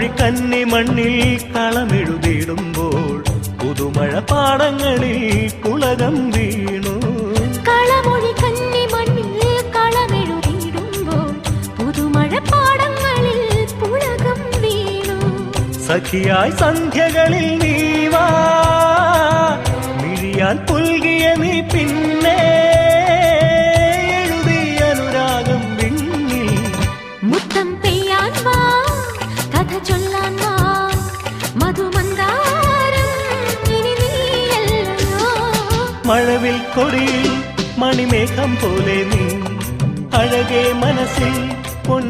കളമൊഴി കന്നി മണ്ണിൽ കളമെഴുതിടുമ്പോൾ പുതുമഴ പാടങ്ങളിൽ പുളകം വീണു. കളമൊഴി കന്നി മണ്ണിൽ കളമെഴുതിടുമ്പോൾ പുതുമഴ പാടങ്ങളിൽ പുളകം വീണു. സഖിയായി സന്ധ്യകളിൽ നീവാ മിഴിയാൽ പുൽകിയ നീ പിന്നെ എഴുതി അനുരാഗം വിണ്ണിൽ. മുത്തം പെയ്യാൻ വാ കഥ ചൊല്ലാൻ വാ മധുമന്ദാരം ഇനി നീയല്ലോ. മഴവിൽ കൊടിയിൽ മണിമേഘം പോലെ നീ അഴകേ മനസ്സിൽ പൊൻ